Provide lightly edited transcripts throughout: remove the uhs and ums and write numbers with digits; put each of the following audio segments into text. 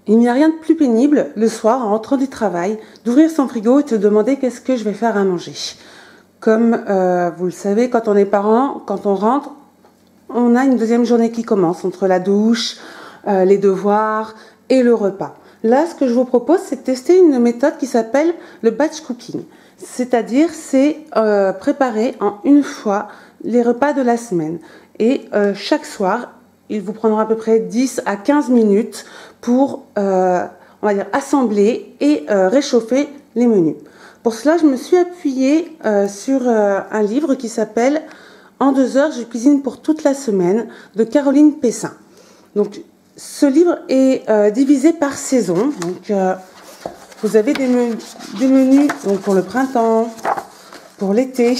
Il n'y a rien de plus pénible le soir en rentrant du travail d'ouvrir son frigo et de se demander qu'est-ce que je vais faire à manger. Comme vous le savez, quand on est parent, quand on rentre, on a une deuxième journée qui commence entre la douche, les devoirs et le repas. Là, ce que je vous propose, c'est de tester une méthode qui s'appelle le batch cooking. C'est-à-dire, c'est préparer en une fois les repas de la semaine. Et chaque soir, il vous prendra à peu près 10 à 15 minutes pour, on va dire, assembler et réchauffer les menus. Pour cela, je me suis appuyée sur un livre qui s'appelle « En 2 heures, je cuisine pour toute la semaine » de Caroline Pessin. Donc, ce livre est divisé par saison. Donc, vous avez des menus donc pour le printemps, pour l'été.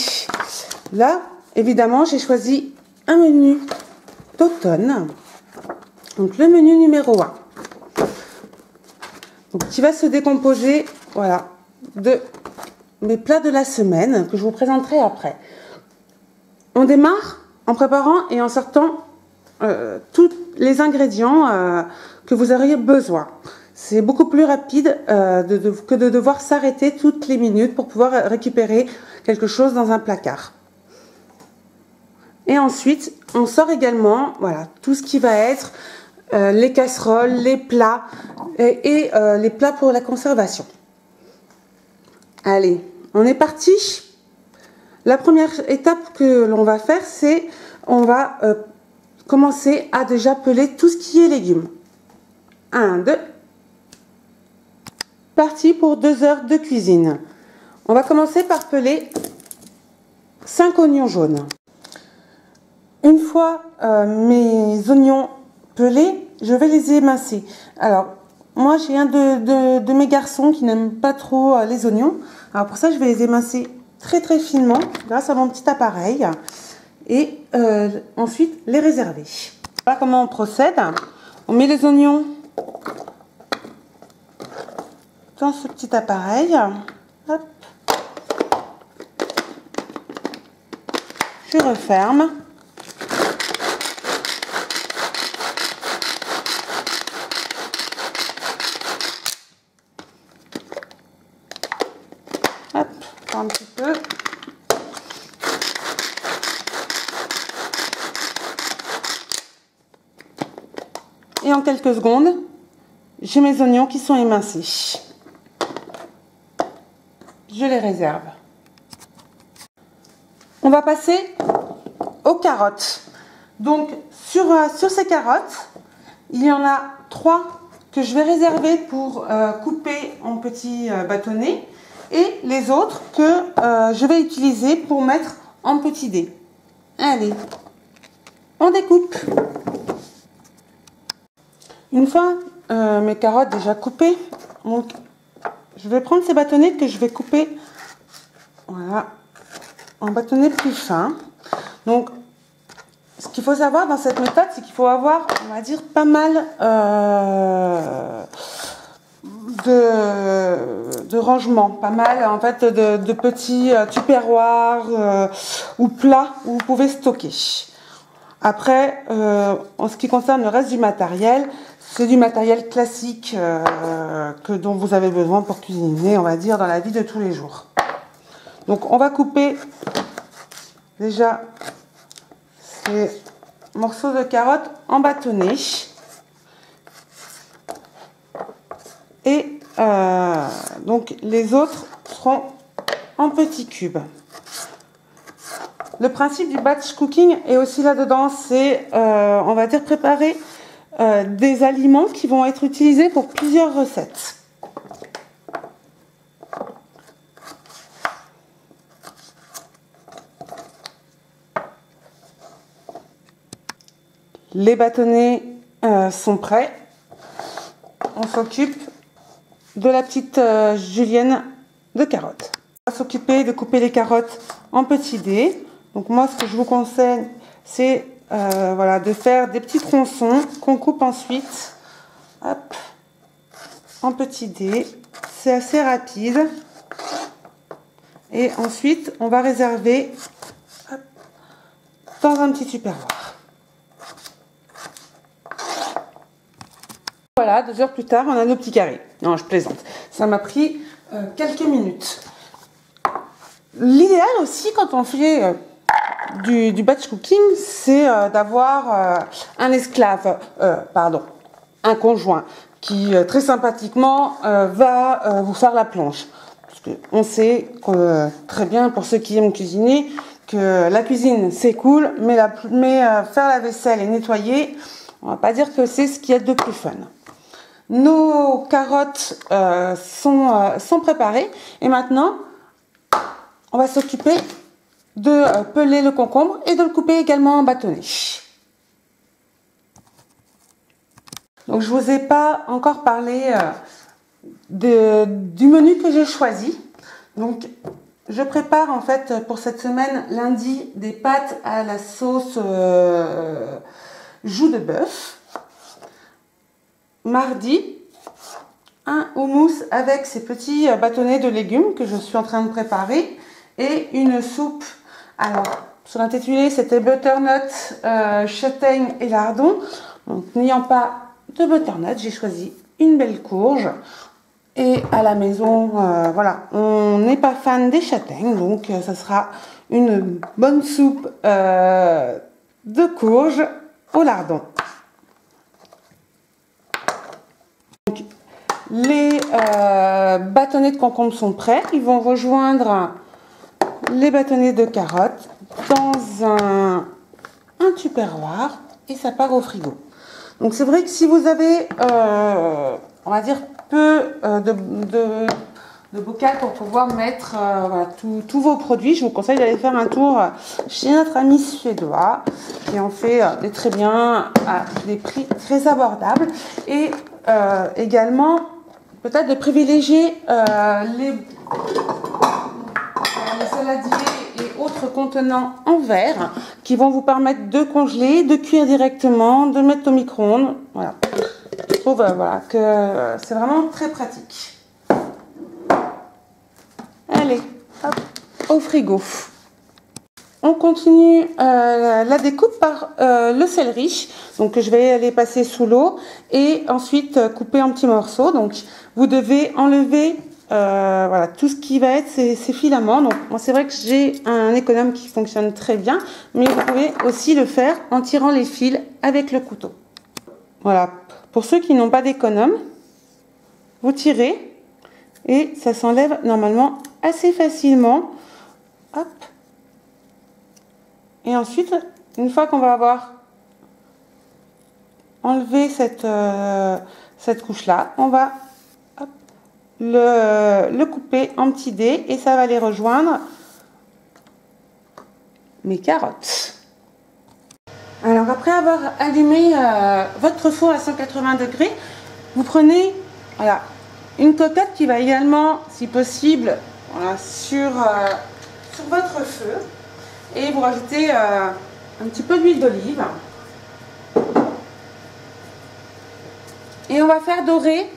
Là, évidemment, j'ai choisi un menu d'automne. Donc, le menu numéro 1. Donc, qui va se décomposer, voilà, de mes plats de la semaine que je vous présenterai après. On démarre en préparant et en sortant tous les ingrédients que vous auriez besoin. C'est beaucoup plus rapide que de devoir s'arrêter toutes les minutes pour pouvoir récupérer quelque chose dans un placard. Et ensuite, on sort également, voilà, tout ce qui va être les casseroles, les plats et les plats pour la conservation. Allez, on est parti. La première étape que l'on va faire, c'est on va commencer à déjà peler tout ce qui est légumes. 1, 2. Parti pour 2 heures de cuisine. On va commencer par peler 5 oignons jaunes. Une fois mes oignons pelés, je vais les émincer. Alors, moi j'ai un de mes garçons qui n'aime pas trop les oignons. Alors pour ça, je vais les émincer très très finement grâce à mon petit appareil. Et ensuite les réserver. Voilà comment on procède. On met les oignons dans ce petit appareil. Hop. Je referme. Hop, un petit peu. Et en quelques secondes, j'ai mes oignons qui sont émincés. Je les réserve. On va passer aux carottes. Donc, sur ces carottes, il y en a 3 que je vais réserver pour couper en petits bâtonnets et les autres que je vais utiliser pour mettre en petits dés. Allez, on découpe. Une fois mes carottes déjà coupées, donc, je vais prendre ces bâtonnets que je vais couper, voilà, en bâtonnets plus fins. Donc, ce qu'il faut savoir dans cette méthode, c'est qu'il faut avoir, on va dire, pas mal de rangements, pas mal en fait de petits tupperwares ou plats où vous pouvez stocker. Après, en ce qui concerne le reste du matériel, c'est du matériel classique dont vous avez besoin pour cuisiner, on va dire, dans la vie de tous les jours. Donc, on va couper déjà ces morceaux de carottes en bâtonnets. Et donc, les autres seront en petits cubes. Le principe du batch cooking est aussi là-dedans, c'est, on va dire, préparer des aliments qui vont être utilisés pour plusieurs recettes. Les bâtonnets sont prêts. On s'occupe de la petite julienne de carottes. On va s'occuper de couper les carottes en petits dés. Donc moi, ce que je vous conseille, c'est voilà, de faire des petits tronçons qu'on coupe ensuite, hop, en petits dés. C'est assez rapide. Et ensuite, on va réserver, hop, dans un petit tupperware. Voilà, 2 heures plus tard, on a nos petits carrés. Non, je plaisante. Ça m'a pris quelques minutes. L'idéal aussi, quand on fait du batch cooking, c'est d'avoir un esclave, un conjoint, qui très sympathiquement va vous faire la planche. Parce qu'on sait très bien, pour ceux qui aiment cuisiner, que la cuisine c'est cool, mais faire la vaisselle et nettoyer, on va pas dire que c'est ce qu'il y a de plus fun. Nos carottes sont préparées et maintenant on va s'occuper de peler le concombre et de le couper également en bâtonnets. Donc je vous ai pas encore parlé du menu que j'ai choisi. Donc je prépare en fait pour cette semaine lundi des pâtes à la sauce joue de bœuf. Mardi, un houmous avec ces petits bâtonnets de légumes que je suis en train de préparer et une soupe. Alors, sur l'intitulé, c'était butternut, châtaigne et lardon. Donc, n'ayant pas de butternut, j'ai choisi une belle courge. Et à la maison, voilà, on n'est pas fan des châtaignes, donc ça sera une bonne soupe de courge au lardon. Les bâtonnets de concombre sont prêts. Ils vont rejoindre les bâtonnets de carottes dans un tupperware et ça part au frigo. Donc c'est vrai que si vous avez, on va dire, peu de bocal pour pouvoir mettre voilà, tous vos produits, je vous conseille d'aller faire un tour chez notre ami suédois qui en fait des très bien à des prix très abordables et également peut-être de privilégier les saladiers et autres contenants en verre qui vont vous permettre de congeler, de cuire directement, de mettre au micro-ondes. Voilà. Je trouve voilà, que c'est vraiment très pratique. Allez, hop, au frigo. On continue la découpe par le céleri, donc je vais les passer sous l'eau et ensuite couper en petits morceaux. Donc vous devez enlever voilà, tout ce qui va être ces filaments. Donc moi c'est vrai que j'ai un économe qui fonctionne très bien, mais vous pouvez aussi le faire en tirant les fils avec le couteau. Voilà, pour ceux qui n'ont pas d'économe, vous tirez et ça s'enlève normalement assez facilement. Hop. Et ensuite, une fois qu'on va avoir enlevé cette couche-là, on va hop, le couper en petits dés et ça va les rejoindre mes carottes. Alors après avoir allumé votre four à 180 degrés, vous prenez voilà, une cocotte qui va également, si possible, voilà, sur votre feu. Et vous rajoutez un petit peu d'huile d'olive. Et on va faire dorer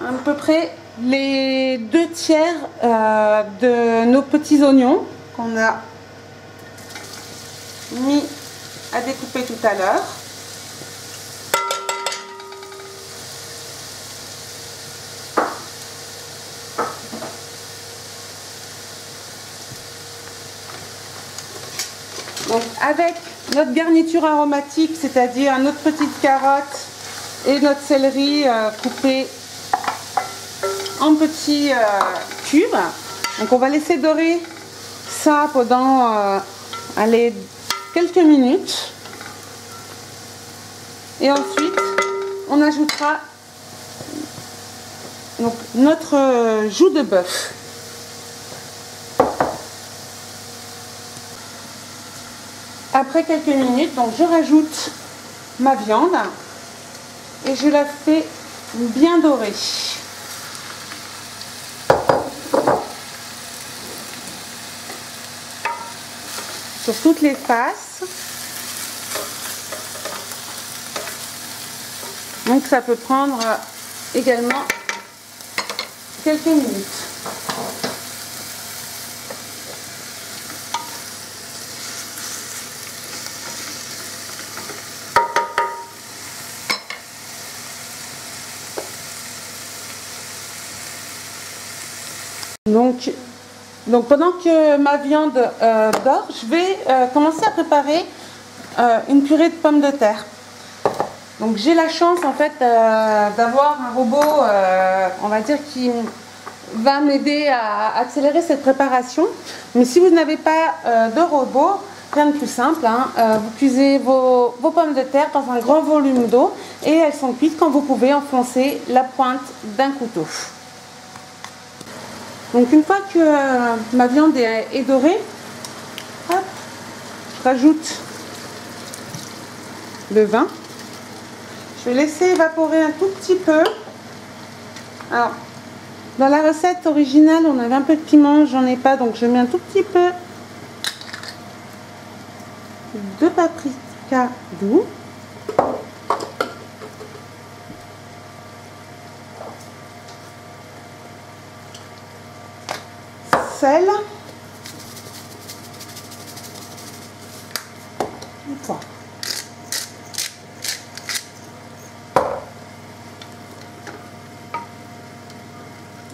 à peu près les 2/3 de nos petits oignons qu'on a mis à découper tout à l'heure. Donc avec notre garniture aromatique, c'est-à-dire notre petite carotte et notre céleri coupé en petits cubes. Donc on va laisser dorer ça pendant allez, quelques minutes. Et ensuite, on ajoutera donc, notre joue de bœuf. Après quelques minutes, donc je rajoute ma viande et je la fais bien dorer. Sur toutes les faces. Donc ça peut prendre également quelques minutes. Donc pendant que ma viande dort, je vais commencer à préparer une purée de pommes de terre. Donc j'ai la chance en fait d'avoir un robot, on va dire, qui va m'aider à accélérer cette préparation. Mais si vous n'avez pas de robot, rien de plus simple, hein, vous cuisez vos pommes de terre dans un grand volume d'eau et elles sont cuites quand vous pouvez enfoncer la pointe d'un couteau. Donc une fois que ma viande est dorée, hop, je rajoute le vin. Je vais laisser évaporer un tout petit peu. Alors, dans la recette originale, on avait un peu de piment, j'en ai pas, donc je mets un tout petit peu de paprika doux. Sel. Et poivre.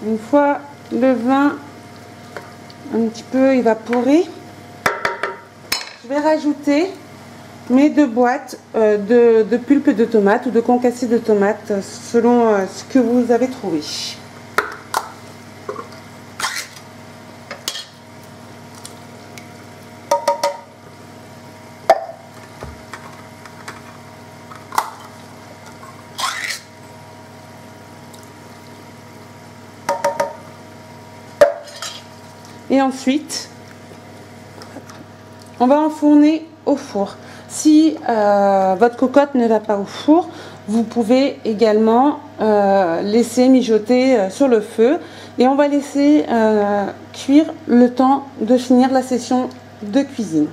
Une fois le vin un petit peu évaporé, je vais rajouter mes 2 boîtes de pulpe de tomate ou de concassé de tomate selon ce que vous avez trouvé. Et ensuite, on va enfourner au four. Si votre cocotte ne va pas au four, vous pouvez également laisser mijoter sur le feu. Et on va laisser cuire le temps de finir la session de cuisine.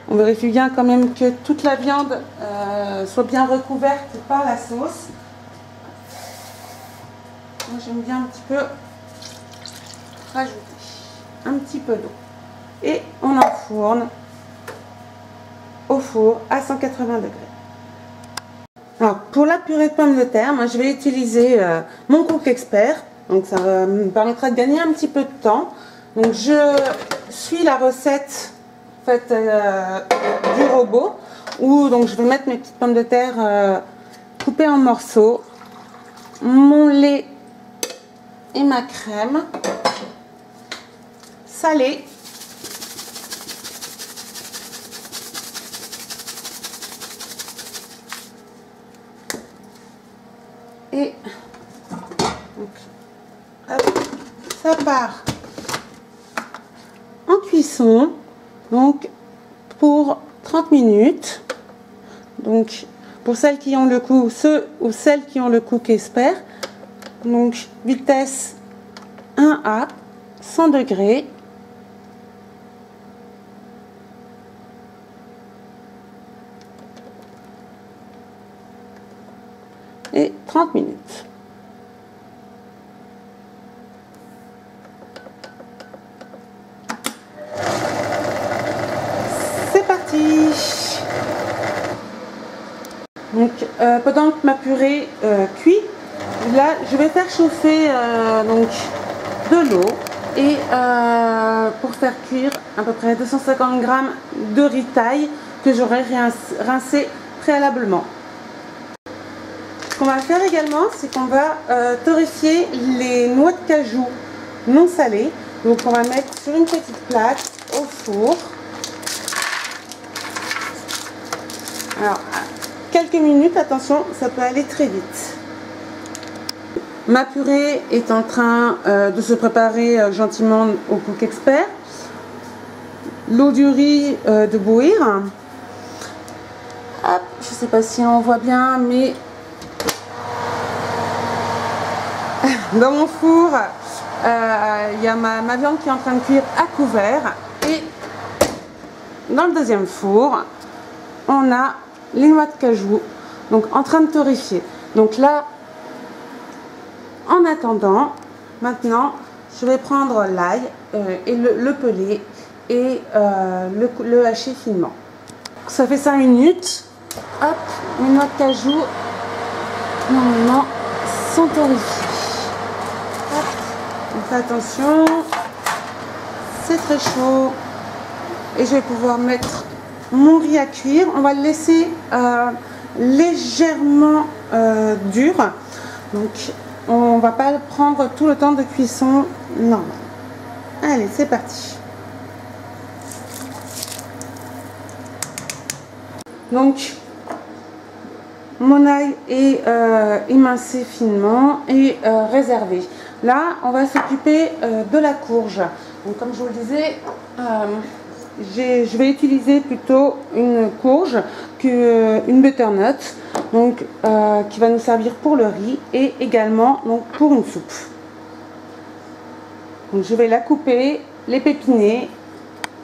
On vérifie bien quand même que toute la viande soit bien recouverte par la sauce. Moi j'aime bien un petit peu rajouter un petit peu d'eau et on enfourne au four à 180 degrés. Alors pour la purée de pommes de terre, moi je vais utiliser mon Cook Expert, donc ça me permettra de gagner un petit peu de temps. Donc je suis la recette faite du robot où donc je vais mettre mes petites pommes de terre coupées en morceaux, mon lait et ma crème salée. Et donc, hop, ça part en cuisson donc pour 30 minutes. Donc pour celles qui ont le Cook, ceux ou celles qui ont le Cook Expert, donc vitesse 1A, 100 degrés. Et 30 minutes. C'est parti. Donc pendant que ma purée cuit, là je vais faire chauffer donc de l'eau et pour faire cuire à peu près 250 g de riz taille que j'aurai rincé préalablement. Ce qu'on va faire également, c'est qu'on va torréfier les noix de cajou non salées. Donc on va mettre sur une petite plaque au four. Alors, quelques minutes, attention, ça peut aller très vite. Ma purée est en train de se préparer gentiment au Cook Expert. L'eau du riz de bouillir. Hop, je ne sais pas si on voit bien, mais dans mon four, il y a ma viande qui est en train de cuire à couvert. Et dans le deuxième four, on a les noix de cajou, donc en train de torréfier. Donc là, en attendant, maintenant, je vais prendre l'ail et le peler et le hacher finement. Ça fait 5 minutes. Hop, les noix de cajou, normalement, sont torréfiées. Hop. fais attention, c'est très chaud et je vais pouvoir mettre mon riz à cuire. On va le laisser légèrement dur, donc on va pas prendre tout le temps de cuisson normal. Allez, c'est parti. Donc mon ail est émincé finement et réservé. Là, on va s'occuper de la courge. Donc, comme je vous le disais, je vais utiliser plutôt une courge qu'une butternut, donc qui va nous servir pour le riz et également donc pour une soupe. Donc, je vais la couper, l'épépiner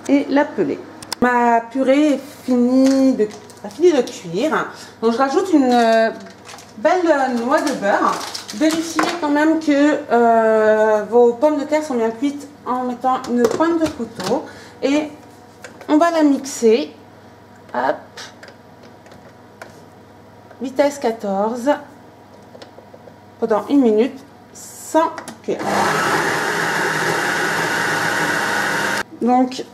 et la peler. Ma purée est finie de cuire. Donc je rajoute une belle noix de beurre. Vérifiez quand même que vos pommes de terre sont bien cuites en mettant une pointe de couteau. Et on va la mixer. Hop. Vitesse 14. Pendant 1 minute sans cuire. Donc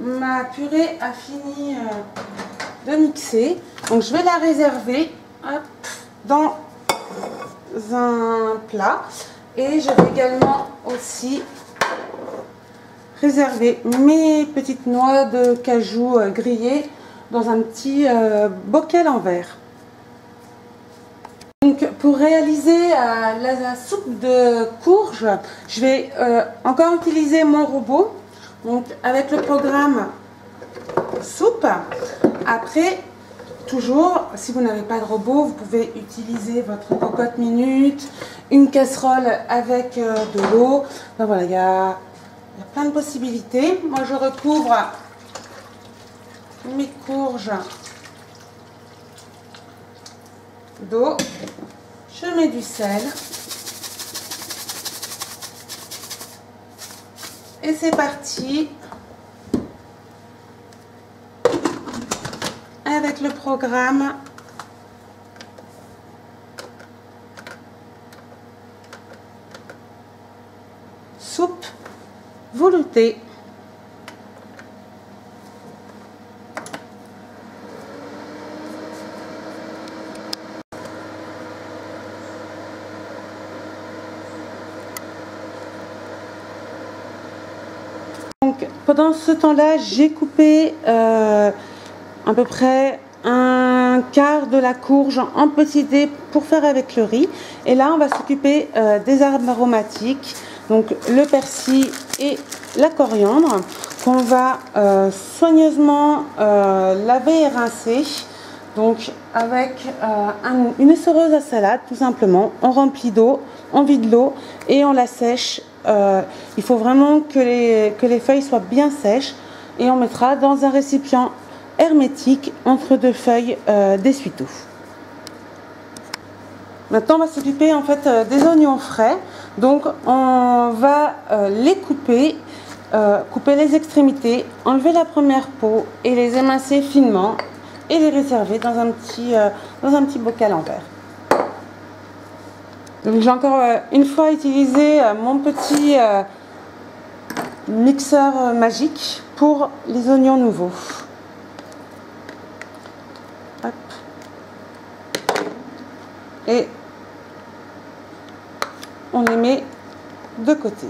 ma purée a fini de mixer, donc je vais la réserver dans un plat et je vais également aussi réserver mes petites noix de cajou grillées dans un petit bocal en verre. Donc pour réaliser la soupe de courge, je vais encore utiliser mon robot. Donc avec le programme soupe. Après, toujours, si vous n'avez pas de robot, vous pouvez utiliser votre cocotte minute, une casserole avec de l'eau. Ben voilà, il y a plein de possibilités. Moi, je recouvre mes courges d'eau. Je mets du sel. Et c'est parti avec le programme soupe veloutée. Donc, pendant ce temps-là, j'ai coupé à peu près un quart de la courge en petits dés pour faire avec le riz. Et là, on va s'occuper des herbes aromatiques, donc le persil et la coriandre, qu'on va soigneusement laver et rincer. Donc, avec une essoreuse à salade, tout simplement, on remplit d'eau, on vide l'eau et on la sèche. Il faut vraiment que les feuilles soient bien sèches et on mettra dans un récipient hermétique entre 2 feuilles d'essuie-tout. Maintenant, on va s'occuper en fait des oignons frais. Donc, on va les couper, couper les extrémités, enlever la première peau et les émincer finement et les réserver dans un petit bocal en verre. Donc j'ai encore une fois utilisé mon petit mixeur magique pour les oignons nouveaux. Hop. Et on les met de côté.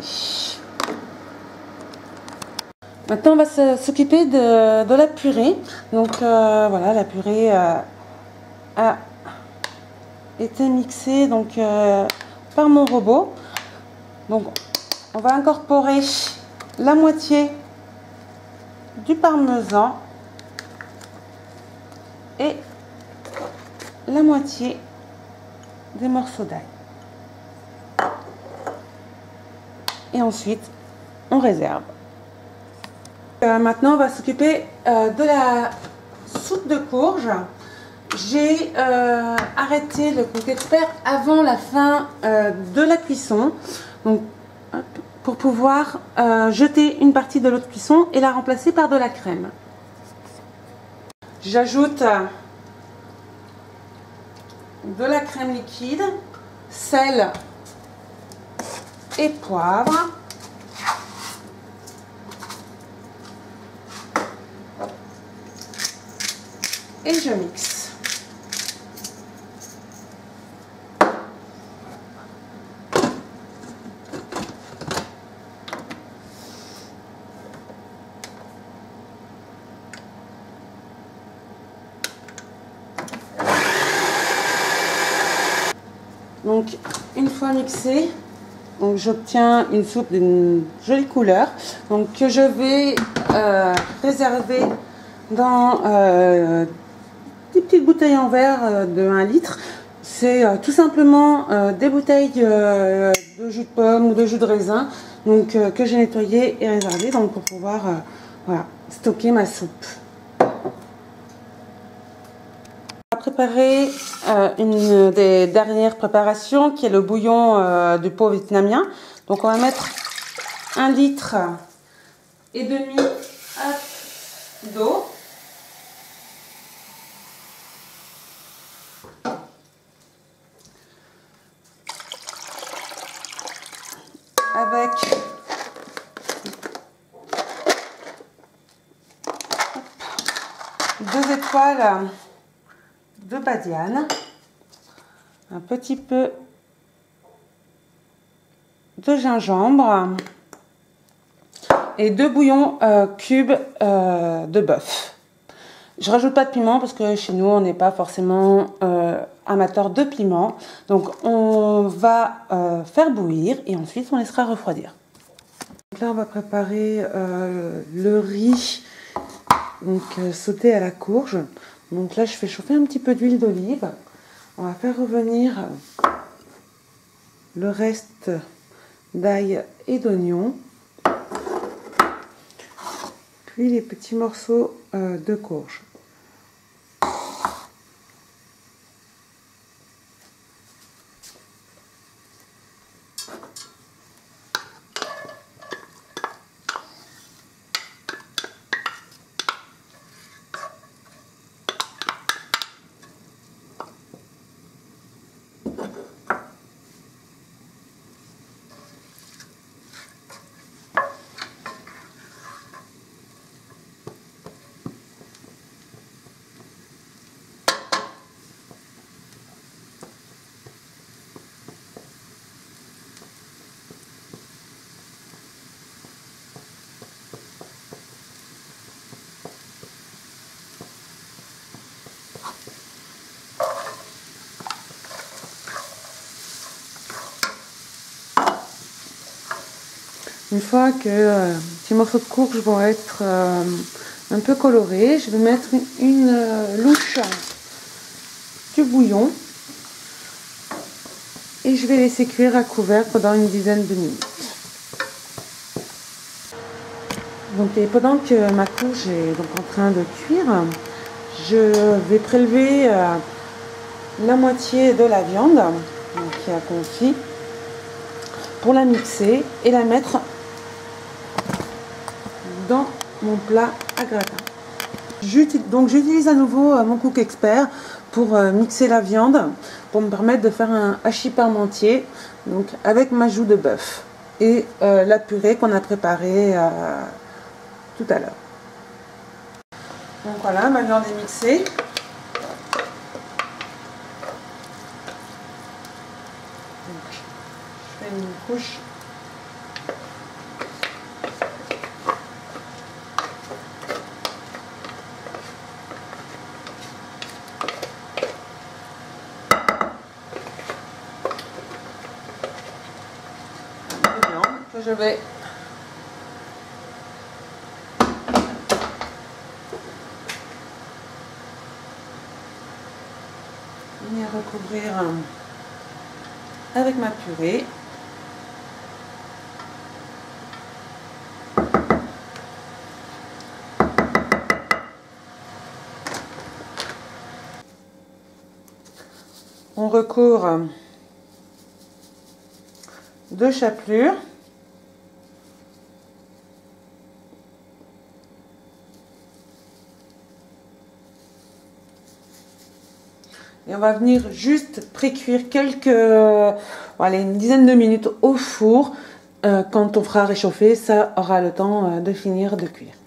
Maintenant on va s'occuper de la purée. Donc voilà, la purée a été mixée donc par mon robot. Donc on va incorporer la moitié du parmesan et la moitié des morceaux d'ail. Et ensuite on réserve. Maintenant on va s'occuper de la soupe de courge. J'ai arrêté le cook expert avant la fin de la cuisson, donc, hop, pour pouvoir jeter une partie de l'autre cuisson et la remplacer par de la crème. J'ajoute de la crème liquide, sel et poivre. Et je mixe. Donc, une fois mixé, j'obtiens une soupe d'une jolie couleur, donc que je vais réserver dans des petites bouteilles en verre de 1 litre. C'est tout simplement des bouteilles de jus de pomme ou de jus de raisin, donc que j'ai nettoyé et réservé, donc pour pouvoir voilà, stocker ma soupe. Préparer une des dernières préparations qui est le bouillon du pot vietnamien. Donc on va mettre 1,5 litre d'eau. Avec 2 étoiles de badiane, un petit peu de gingembre et 2 bouillons cubes de bœuf. Je rajoute pas de piment parce que chez nous on n'est pas forcément amateur de piment, donc on va faire bouillir et ensuite on laissera refroidir. Donc là on va préparer le riz, donc sauté à la courge. Donc là je fais chauffer un petit peu d'huile d'olive. On va faire revenir le reste d'ail et d'oignon, puis les petits morceaux de courge. Une fois que les petits morceaux de courge vont être un peu colorés, je vais mettre une louche du bouillon et je vais laisser cuire à couvert pendant une dizaine de minutes. Donc, et pendant que ma courge est donc en train de cuire, je vais prélever la moitié de la viande donc, qui a confit pour la mixer et la mettre dans mon plat à gratin. Donc j'utilise à nouveau mon Cook Expert pour mixer la viande, pour me permettre de faire un hachis parmentier, donc avec ma joue de bœuf et la purée qu'on a préparée tout à l'heure. Donc voilà, ma viande est mixée. Donc, je fais une couche. Que je vais venir recouvrir avec ma purée. On recouvre de chapelure. Et on va venir juste pré-cuire allez, une dizaine de minutes au four. Quand on fera réchauffer, ça aura le temps de finir de cuire.